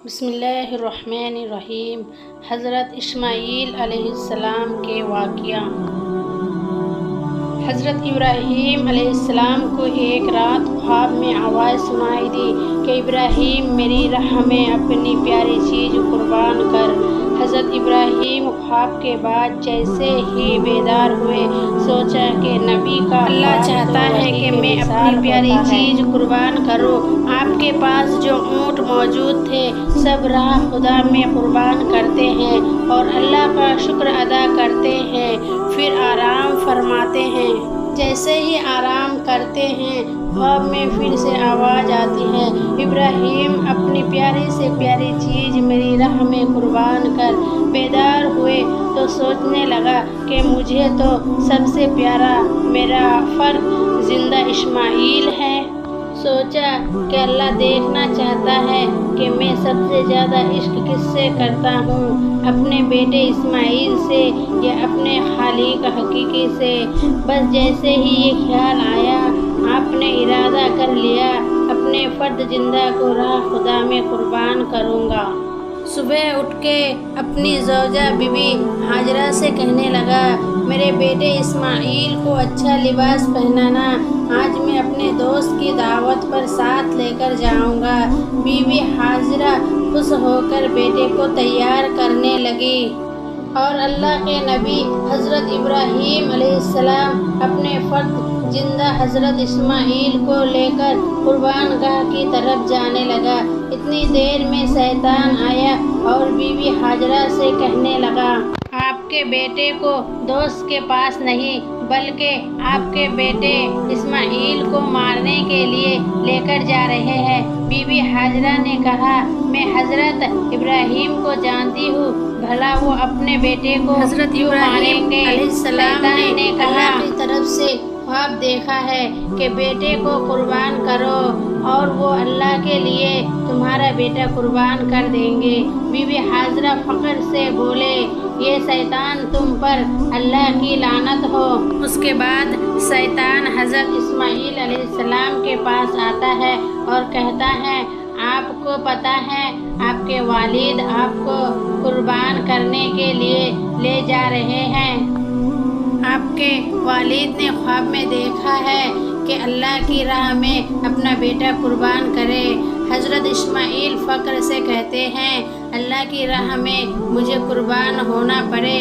بسم اللہ الرحمن الرحیم۔ حضرت اسماعیل علیہ السلام کے واقعہ۔ حضرت ابراہیم علیہ السلام کو ایک رات خواب میں آواز سنائی دی کہ ابراہیم میری راہ میں اپنی پیاری چیز قربان کر۔ حضرت ابراہیم خواب کے بعد جیسے ہی بیدار ہوئے سوچا کہ نبی کا اللہ چاہتا ہے کہ میں اپنی پیاری چیز قربان کروں۔ آپ کے پاس جو اونٹ موجود تھے سب راہ خدا میں قربان کرتے ہیں اور اللہ کا شکر ادا کرتے ہیں، پھر آرام فرماتے ہیں۔ جیسے ہی آرام کرتے ہیں خواب میں پھر سے آواز آتی ہے، ابراہیم اپنی پیاری سے پیاری چیز میری راہ میں قربان کر۔ بیدار ہوئے تو سوچنے لگا کہ مجھے تو سب سے پیارا میرا فرد زندہ اسماعیل ہے۔ سوچا کہ اللہ دیکھنا چاہتا ہے کہ میں سب سے زیادہ عشق کس سے کرتا ہوں، اپنے بیٹے اسماعیل سے یا اپنے خالق حقیقی سے۔ بس جیسے ہی یہ خیال آیا آپ نے ارادہ کر لیا اپنے فرد زندہ کو راہ خدا میں قربان کروں گا۔ صبح اٹھ کے اپنی زوجہ بی بی ہاجرہ سے کہنے لگا، میرے بیٹے اسماعیل کو اچھا لباس پہنانا، آج میں اپنے دوست کی دعوت پر ساتھ لے کر جاؤں گا۔ بی بی ہاجرہ خوش ہو کر بیٹے کو تیار کرنے لگی اور اللہ کے نبی حضرت ابراہیم علیہ السلام اپنے فرد زندہ حضرت اسماعیل کو لے کر قربان گاہ کی طرف جانے لگا۔ اتنی دیر میں شیطان آیا اور بی بی ہاجرہ سے کہنے لگا، آپ کے بیٹے کو دوست کے پاس نہیں بلکہ آپ کے بیٹے اسماعیل کو مارنے کے لیے لے کر جا رہے ہیں۔ بی بی ہاجرہ نے کہا، میں حضرت ابراہیم کو جانتی ہوں، بھلا وہ اپنے بیٹے کو حضرت ابراہیم علیہ السلام نے اللہ کی طرف سے خواب دیکھا ہے کہ بیٹے کو قربان کرو اور وہ اللہ کے لیے تمہارا بیٹا قربان کر دیں گے۔ بی بی ہاجرہ فخر سے بولے، یہ شیطان تم پر اللہ کی لعنت ہو۔ اس کے بعد شیطان حضرت اسماعیل علیہ السلام کے پاس آتا ہے اور کہتا ہے، آپ کو پتہ ہے آپ کے والد آپ کو قربان کرنے کے لیے لے جا رہے ہیں۔ آپ کے والد نے خواب میں دیکھا ہے کہ اللہ کی راہ میں اپنا بیٹا قربان کرے۔ حضرت اسماعیل فخر سے کہتے ہیں، اللہ کی راہ میں مجھے قربان ہونا پڑے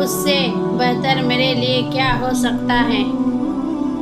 اس سے بہتر میرے لیے کیا ہو سکتا ہے۔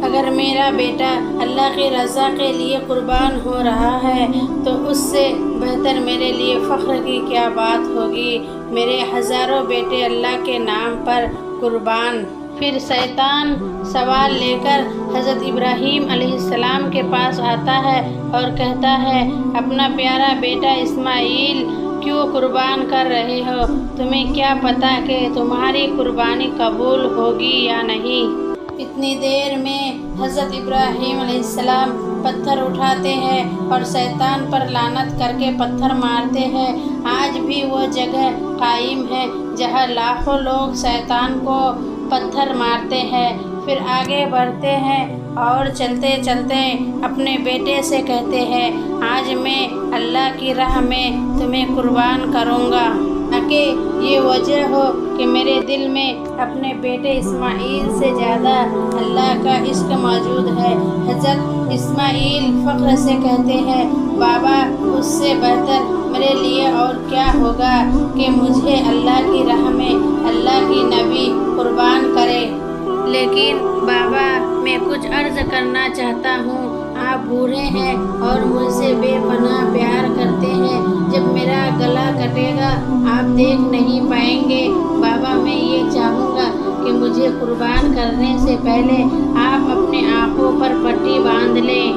اگر میرا بیٹا اللہ کی رضا کے لیے قربان ہو رہا ہے تو اس سے بہتر میرے لیے فخر کی کیا بات ہوگی۔ میرے ہزاروں بیٹے اللہ کے نام پر قربان۔ پھر شیطان سوال لے کر حضرت ابراہیم علیہ السلام کے پاس آتا ہے اور کہتا ہے، اپنا پیارا بیٹا اسماعیل کیوں قربان کر رہے ہو؟ تمہیں کیا پتہ کہ تمہاری قربانی قبول ہوگی یا نہیں؟ اتنی دیر میں حضرت ابراہیم علیہ السلام پتھر اٹھاتے ہیں اور شیطان پر لعنت کر کے پتھر مارتے ہیں۔ آج بھی وہ جگہ قائم ہے جہاں لاکھوں لوگ شیطان کو پتھر مارتے ہیں۔ پھر آگے بڑھتے ہیں اور چلتے چلتے اپنے بیٹے سے کہتے ہیں، آج میں اللہ کی راہ میں تمہیں قربان کروں گا تاکہ یہ وجہ ہو کہ میرے دل میں اپنے بیٹے اسماعیل سے زیادہ اللہ کا عشق موجود ہے۔ حضرت اسماعیل فخر سے کہتے ہیں، بابا اس سے بہتر میرے لیے اور کیا ہوگا کہ مجھے اللہ کی راہ میں اللہ کی نبی قربان کرے۔ لیکن بابا میں کچھ عرض کرنا چاہتا ہوں، آپ بوڑھے ہیں اور مجھ سے بے پناہ پیار کرتے ہیں، جب میرا گلا کٹے گا آپ دیکھ نہیں پائیں گے۔ بابا میں یہ چاہوں گا کہ مجھے قربان کرنے سے پہلے آپ اپنے آنکھوں پر پٹی باندھ لیں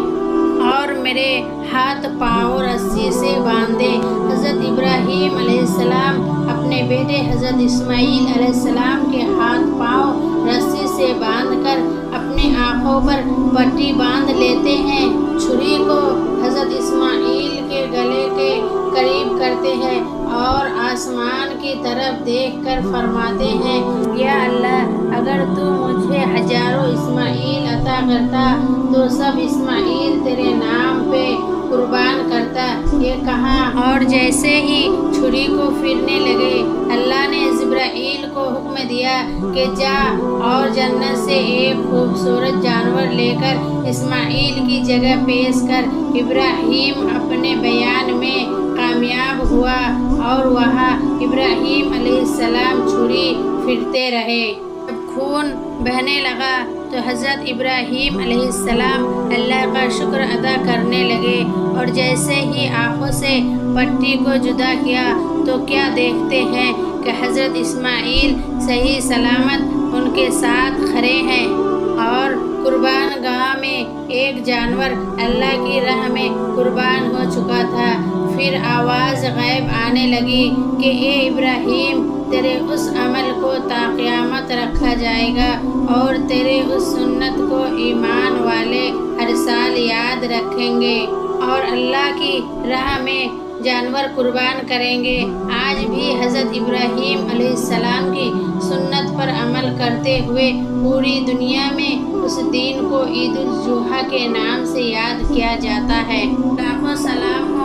اور میرے ہاتھ پاؤں رسی سے باندھ دیں۔ حضرت ابراہیم علیہ السلام اپنے بیٹے حضرت اسماعیل علیہ السلام کے ہاتھ پاؤں رسی سے باندھ کر اپنے آنکھوں پر پٹی باندھ لیتے ہیں۔ چھری کو حضرت اسماعیل کے گلے کے قریب کرتے ہیں اور آسمان کی طرف دیکھ کر فرماتے ہیں، یا اللہ اگر تو مجھے ہزاروں اسماعیل عطا کرتا تو سب اسماعیل تیرے نام پہ قربان کرتا۔ زیادہ یہ کہا، اور جیسے ہی چھری کو پھیرنے لگے اللہ نے جبرائیل کو حکم دیا کہ جا اور جنت سے ایک خوبصورت جانور لے کر اسماعیل کی جگہ پیش کر۔ ابراہیم اپنے بیان میں کامیاب ہوا اور وہاں ابراہیم علیہ السلام چھری پھیرتے رہے۔ جب خون بہنے لگا تو حضرت ابراہیم علیہ السلام اللہ کا شکر ادا کرنے لگے، اور جیسے ہی آنکھوں سے پٹی کو جدا کیا تو کیا دیکھتے ہیں کہ حضرت اسماعیل صحیح سلامت ان کے ساتھ کھڑے ہیں، اور قربان گاہ میں ایک جانور اللہ کی راہ میں قربان ہو چکا تھا۔ پھر آواز غیب آنے لگی کہ اے ابراہیم، تیرے اس عمل کو تا قیامت رکھا جائے گا، اور تیرے اس سنت کو ایمان والے ہر سال یاد رکھیں گے اور اللہ کی راہ میں جانور قربان کریں گے۔ آج بھی حضرت ابراہیم علیہ السلام کی سنت پر عمل کرتے ہوئے پوری دنیا میں اس دن کو عید الاضحیٰ کے نام سے یاد کیا جاتا ہے۔ لاکھوں سلام